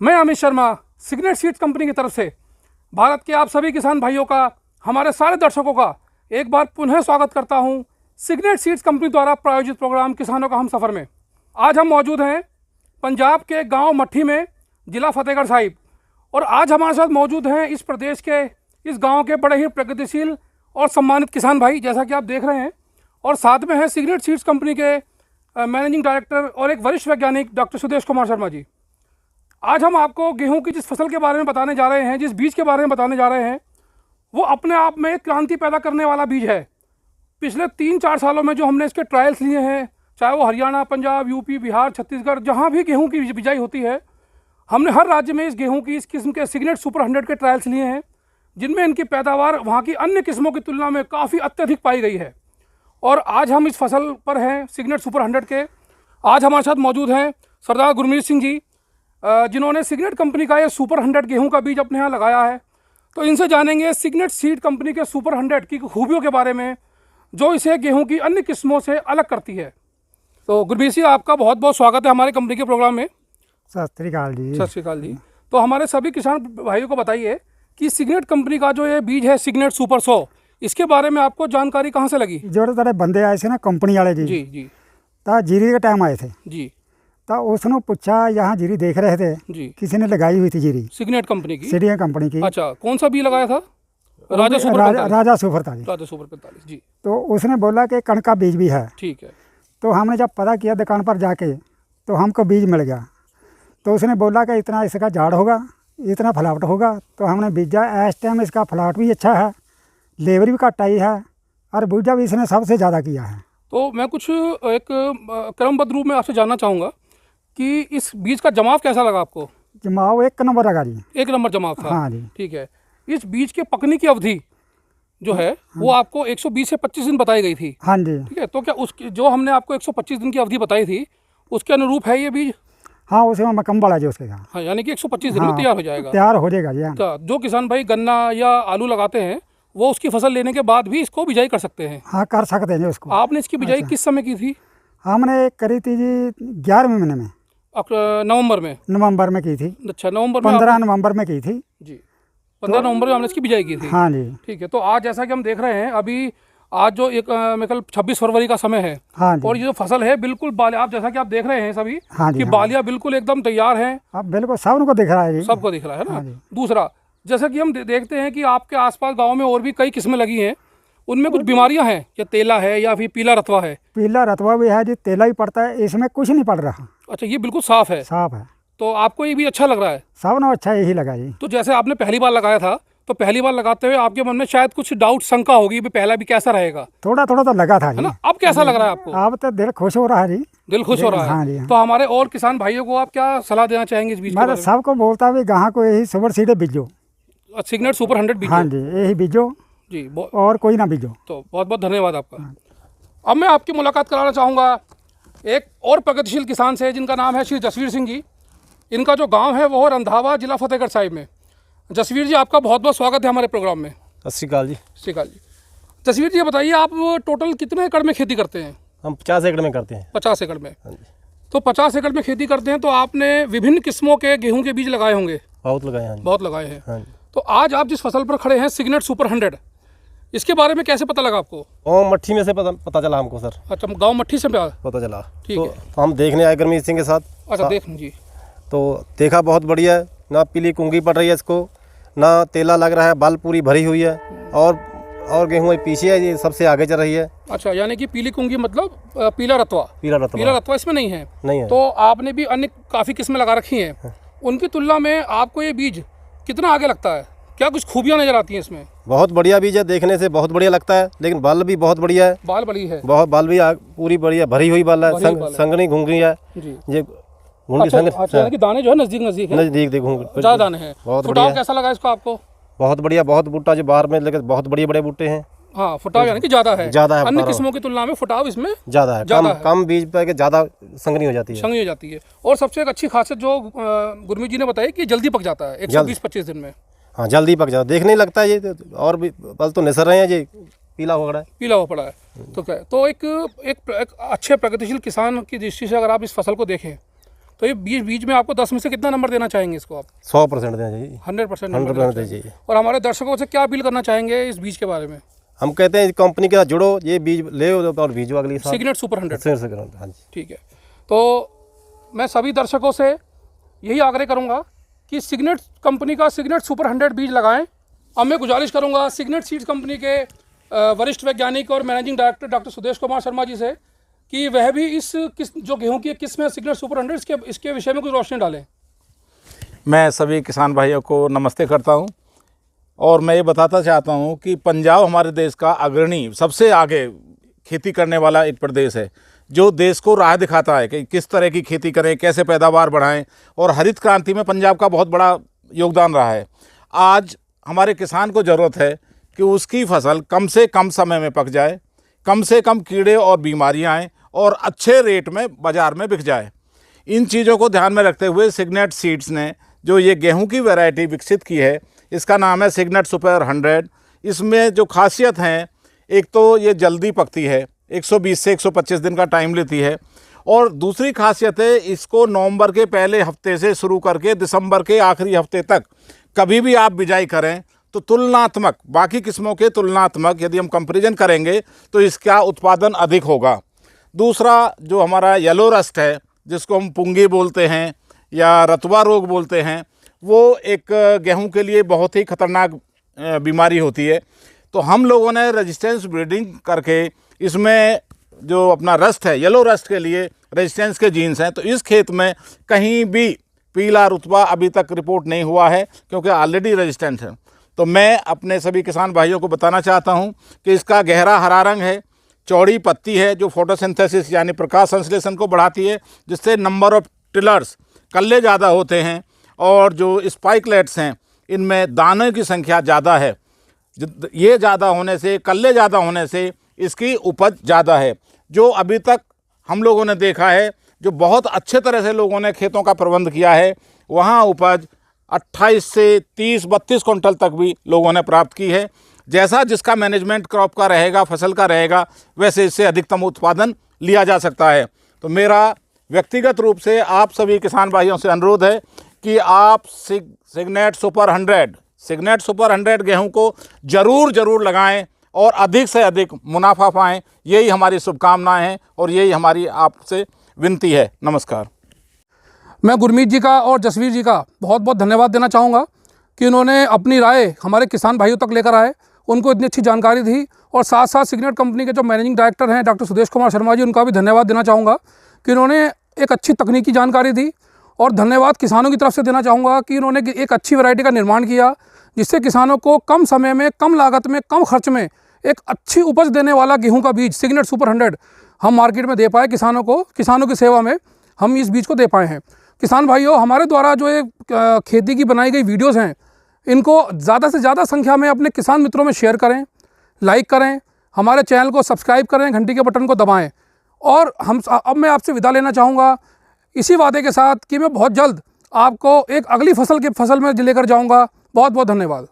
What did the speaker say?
मैं Amit Sharma Signet seeds company की तरफ से भारत के आप सभी किसान भाइयों का, हमारे सारे दर्शकों का एक बार पुनः स्वागत करता हूं सिग्नेट सीड्स कंपनी द्वारा प्रायोजित प्रोग्राम किसानों का हम सफ़र में। आज हम मौजूद हैं पंजाब के गांव मट्ठी में, जिला फतेहगढ़ साहिब, और आज हमारे साथ मौजूद हैं इस प्रदेश के इस गाँव के बड़े ही प्रगतिशील और सम्मानित किसान भाई, जैसा कि आप देख रहे हैं। और साथ में है सिग्नेट सीड्स कंपनी के मैनेजिंग डायरेक्टर और एक वरिष्ठ वैज्ञानिक डॉक्टर सुदेश कुमार शर्मा जी। आज हम आपको गेहूं की जिस फसल के बारे में बताने जा रहे हैं, जिस बीज के बारे में बताने जा रहे हैं, वो अपने आप में एक क्रांति पैदा करने वाला बीज है। पिछले 3-4 सालों में जो हमने इसके ट्रायल्स लिए हैं, चाहे वो हरियाणा, पंजाब, यूपी, बिहार, छत्तीसगढ़, जहाँ भी गेहूं की बिजाई होती है, हमने हर राज्य में इस गेहूं की इस किस्म के सिग्नेट सुपर 100 के ट्रायल्स लिए हैं, जिनमें इनकी पैदावार वहाँ की अन्य किस्मों की तुलना में काफ़ी अत्यधिक पाई गई है। और आज हम इस फसल पर हैं सिग्नेट सुपर 100 के। आज हमारे साथ मौजूद हैं सरदार गुरमीत सिंह जी, जिन्होंने सिग्नेट कंपनी का ये सुपर 100 गेहूं का बीज अपने यहाँ लगाया है। तो इनसे जानेंगे सिग्नेट सीड कंपनी के सुपर 100 की खूबियों के बारे में, जो इसे गेहूं की अन्य किस्मों से अलग करती है। तो गुरमीत सिंह, आपका बहुत बहुत स्वागत है हमारे कंपनी के प्रोग्राम में। सत श्री अकाल जी। सत श्री अकाल जी। तो हमारे सभी किसान भाइयों को बताइए कि सिग्नेट कंपनी का जो ये बीज है सिग्नेट सुपर 100, इसके बारे में आपको जानकारी कहाँ से लगी? जो तेरे बंदे आए थे ना कंपनी वाले जी जी जी तो जीरी के टाइम आए थे जी। तो उसने पूछा, यहाँ जीरी देख रहे थे जी, किसी ने लगाई हुई थी जीरी सिग्नेट कंपनी की। सीडिया कंपनी की। अच्छा, कौन सा बीज लगाया था? राजा सुपर 45। राजा सुपर था जी। राजा सुपर 45 जी। तो उसने बोला कि कणक का बीज भी है। ठीक है। तो हमने जब पता किया दुकान पर जाके, तो हमको बीज मिल गया। तो उसने बोला कि इतना इसका झाड़ होगा, इतना फलावट होगा। तो हमने बीजा। इस टाइम इसका फलावट भी अच्छा है, लेबर भी घट आई है, और बूझा भी इसने सबसे ज़्यादा किया है। तो मैं कुछ एक क्रमबद्ध रूप में आपसे जानना चाहूँगा कि इस बीज का जमाव कैसा लगा आपको? जमाव 1 नंबर लगा जी। 1 नंबर जमाव था। हाँ जी। ठीक है। इस बीज के पकने की अवधि जो है वो आपको 120 से 25 दिन बताई गई थी। हाँ जी। ठीक है। तो क्या उसकी जो हमने आपको 125 दिन की अवधि बताई थी, उसके अनुरूप है ये बीज? हाँ, उसमें मकम बड़ा जी उसके साथ। हाँ, यानी कि 125 दिन में तैयार हो जाएगा। तैयार हो जाएगा जी। हाँ। तो जो किसान भाई गन्ना या आलू लगाते हैं, वो उसकी फसल लेने के बाद भी इसको बिजाई कर सकते हैं। हाँ, कर सकते हैं जी उसको। आपने इसकी बिजाई किस समय की थी? हमने करी थी जी 11वें महीने में, नवंबर में। नवंबर में की थी। अच्छा, नवंबर में 15 नवंबर में की थी जी। 15 नवंबर में हमने इसकी बिजाई की थी। हाँ जी। ठीक है। तो आज जैसा कि हम देख रहे हैं, अभी आज जो एक मेरे ख्याल 26 फरवरी का समय है, हाँ जी। और ये जो फसल है बिल्कुल बालिया, आप जैसा कि आप देख रहे हैं सभी, हाँ जी। कि बालिया बिल्कुल एकदम तैयार है। अब बिल्कुल सबको दिख रहा है जी। सबको दिख रहा है ना। हाँ जी। दूसरा, जैसा कि हम देखते हैं कि आपके आसपास गाँव में और भी कई किस्में लगी हैं, उनमें कुछ बीमारियां हैं, या तेला है या फिर पीला रतवा है? पीला रतवा भी है जी, तेला भी पड़ता है, इसमें कुछ नहीं पड़ रहा। अच्छा, ये बिल्कुल साफ है। साफ है। तो आपको ये भी अच्छा लग रहा है? सब ना अच्छा यही लगा जी। तो जैसे आपने पहली बार लगाया था, तो पहली बार लगाते हुए आपके मन में शायद कुछ डाउट, शंका होगी भी पहला भी कैसा रहेगा, थोड़ा थोड़ा तो लगा था है जी। ना? अब कैसा लग रहा है आपको? अब तो दिल खुश हो रहा है जी। दिल खुश हो रहा है। हाँ जी। हाँ। तो हमारे और किसान भाइयों को आप क्या सलाह देना चाहेंगे इस बीज के मैं तो बारे में? सबको बोलता भी गाँव को यही सुपर सीडे बीजो। सिग्नेट सुपर 100 बीज? हाँ जी, यही बीजो जी। और कोई ना बीजो। तो बहुत बहुत धन्यवाद आपका। अब मैं आपकी मुलाकात कराना चाहूँगा एक और प्रगतिशील किसान से, जिनका नाम है श्री जसवीर सिंह जी। इनका जो गांव है वो है रंधावा, जिला फतेहगढ़ साहिब में। जसवीर जी, आपका बहुत बहुत स्वागत है हमारे प्रोग्राम में। सत श्री अकाल जी। सत श्री अकाल जी। जसवीर जी, बताइए आप टोटल कितने एकड़ में खेती करते हैं? हम 50 एकड़ में करते हैं। 50 एकड़ में। तो 50 एकड़ में खेती करते हैं, तो आपने विभिन्न किस्मों के गेहूँ के बीज लगाए होंगे? बहुत लगाए हैं। बहुत लगाए हैं। हाँ। तो आज आप जिस फसल पर खड़े हैं सिग्नेट सुपर 100, इसके बारे में कैसे पता लगा आपको? गाँव मट्ठी में से पता चला हमको सर। अच्छा, गाँव मट्ठी से पता चला। ठीक तो है। हम देखने आए गुरमीत सिंह के साथ। अच्छा, देख जी। तो देखा बहुत बढ़िया है, ना पीली कुंगी पड़ रही है इसको, ना तेला लग रहा है, बाल पूरी भरी हुई है, और गेहूँ पीछे है, ये सबसे आगे चल रही है। अच्छा, यानी कि पीली कुंगी मतलब पीला रतवा? पीला रतवा इसमें नहीं है? नहीं है। तो आपने भी अन्य काफ़ी किस्में लगा रखी हैं, उनकी तुलना में आपको ये बीज कितना आगे लगता है? क्या कुछ खूबियाँ नज़र आती हैं इसमें? बहुत बढ़िया बीज है, देखने से बहुत बढ़िया लगता है, लेकिन बाल भी बहुत बढ़िया है। बाल बड़ी है? बहुत बाल भी पूरी बढ़िया भरी हुई बाल है, संगनी घूंगी है जी। ये घूंगी संग। अच्छा, यानी कि दाने जो है नज़दीक है? नजदीक देखूँ ज़्यादा दाने हैं। बहुत फुटाव बढ़िया। कैसा लगा इसको आपको? बहुत बढ़िया, बहुत बूटा जो बाहर में लेकर बहुत बड़े बड़े बूटे हैं। हाँ, फुटाव यानी कि ज़्यादा है। ज़्यादा है। अन्य किस्मों की तुलना में फुटाव इसमें ज़्यादा है। कम बीज पे ज़्यादा संगनी हो जाती है। संगनी हो जाती है। और सबसे एक अच्छी खासियत जो गुरमीत जी ने बताई कि जल्दी पक जाता है, 120-25 दिन में। हाँ, जल्दी पक जाता, देखने ही लगता है ये। और भी बल तो निसर रहे हैं, ये पीला हो गया है। पीला हुआ पड़ा है। तो क्या, तो एक अच्छे प्रगतिशील किसान की दृष्टि से अगर आप इस फसल को देखें, तो ये बीज में आपको 10 में से कितना नंबर देना चाहेंगे इसको आप? 100% देना चाहिए। 100% 100% देना चाहिए। और हमारे दर्शकों से क्या अपील करना चाहेंगे इस बीज के बारे में? हम कहते हैं कंपनी के साथ जुड़ो, ये बीज ले और बीजो अगली साल। Signet super 100। हाँ जी, ठीक है। तो मैं सभी दर्शकों से यही आग्रह करूंगा कि सिग्नेट कंपनी का सिग्नेट सुपर 100 बीज लगाएं। अब मैं गुजारिश करूंगा सिग्नेट सीड्स कंपनी के वरिष्ठ वैज्ञानिक और managing director doctor Sudesh Kumar Sharma ji से कि वह भी इस जो गेहूं की किस्म है सिग्नेट सुपर 100 इसके विषय में कुछ रोशनी डालें। मैं सभी किसान भाइयों को नमस्ते करता हूं और मैं ये बताता चाहता हूं कि पंजाब हमारे देश का अग्रणी, सबसे आगे खेती करने वाला एक प्रदेश है, जो देश को राह दिखाता है कि किस तरह की खेती करें, कैसे पैदावार बढ़ाएं, और हरित क्रांति में पंजाब का बहुत बड़ा योगदान रहा है। आज हमारे किसान को ज़रूरत है कि उसकी फसल कम से कम समय में पक जाए, कम से कम कीड़े और बीमारियां आएँ और अच्छे रेट में बाज़ार में बिक जाए। इन चीज़ों को ध्यान में रखते हुए सिग्नेट सीड्स ने जो ये गेहूं की वैरायटी विकसित की है, इसका नाम है सिग्नेट सुपर 100। इसमें जो खासियत हैं, एक तो ये जल्दी पकती है, 120 से 125 दिन का टाइम लेती है, और दूसरी खासियत है इसको नवंबर के पहले हफ्ते से शुरू करके दिसंबर के आखिरी हफ्ते तक कभी भी आप बिजाई करें तो तुलनात्मक, बाकी किस्मों के तुलनात्मक यदि हम कंपैरिजन करेंगे तो इसका उत्पादन अधिक होगा। दूसरा जो हमारा येलो रस्ट है, जिसको हम पुंगी बोलते हैं या रतुआ रोग बोलते हैं, वो एक गेहूं के लिए बहुत ही खतरनाक बीमारी होती है। तो हम लोगों ने रेजिस्टेंस ब्रीडिंग करके इसमें जो अपना रस्ट है, येलो रस्ट के लिए रेजिस्टेंस के जीन्स हैं, तो इस खेत में कहीं भी पीला रुतबा अभी तक रिपोर्ट नहीं हुआ है क्योंकि ऑलरेडी रेजिस्टेंस है। तो मैं अपने सभी किसान भाइयों को बताना चाहता हूं कि इसका गहरा हरा रंग है, चौड़ी पत्ती है जो फोटोसिंथेसिस यानी प्रकाश संश्लेषण को बढ़ाती है, जिससे नंबर ऑफ टिलर्स, कल्ले ज़्यादा होते हैं, और जो स्पाइकलेट्स हैं इनमें दाने की संख्या ज़्यादा है। ये ज़्यादा होने से, कल्ले ज़्यादा होने से इसकी उपज ज़्यादा है। जो अभी तक हम लोगों ने देखा है, जो बहुत अच्छे तरह से लोगों ने खेतों का प्रबंध किया है, वहाँ उपज 28 से 30-32 क्विंटल तक भी लोगों ने प्राप्त की है। जैसा जिसका मैनेजमेंट क्रॉप का रहेगा, फसल का रहेगा, वैसे इससे अधिकतम उत्पादन लिया जा सकता है। तो मेरा व्यक्तिगत रूप से आप सभी किसान भाइयों से अनुरोध है कि आप सिग्नेट सुपर 100 गेहूं को ज़रूर लगाएं और अधिक से अधिक मुनाफा पाएं। यही हमारी शुभकामनाएं हैं और यही हमारी आपसे विनती है। नमस्कार। मैं गुरमीत जी का और जसवीर जी का बहुत बहुत धन्यवाद देना चाहूँगा कि उन्होंने अपनी राय हमारे किसान भाइयों तक लेकर आए, उनको इतनी अच्छी जानकारी दी, और साथ साथ सिग्नेट कंपनी के जो मैनेजिंग डायरेक्टर हैं डॉक्टर सुदेश कुमार शर्मा जी, उनका भी धन्यवाद देना चाहूँगा कि उन्होंने एक अच्छी तकनीकी जानकारी दी। और धन्यवाद किसानों की तरफ से देना चाहूँगा कि उन्होंने एक अच्छी वैरायटी का निर्माण किया, जिससे किसानों को कम समय में, कम लागत में, कम खर्च में एक अच्छी उपज देने वाला गेहूं का बीज सिग्नेट सुपर 100 हम मार्केट में दे पाए किसानों को। किसानों की सेवा में हम इस बीज को दे पाए हैं। किसान भाइयों, हमारे द्वारा जो ये खेती की बनाई गई वीडियोज़ हैं, इनको ज़्यादा से ज़्यादा संख्या में अपने किसान मित्रों में शेयर करें, लाइक करें, हमारे चैनल को सब्सक्राइब करें, घंटी के बटन को दबाएं। और अब मैं आपसे विदा लेना चाहूँगा इसी वादे के साथ कि मैं बहुत जल्द आपको एक अगली फसल में लेकर जाऊँगा। बहुत बहुत धन्यवाद।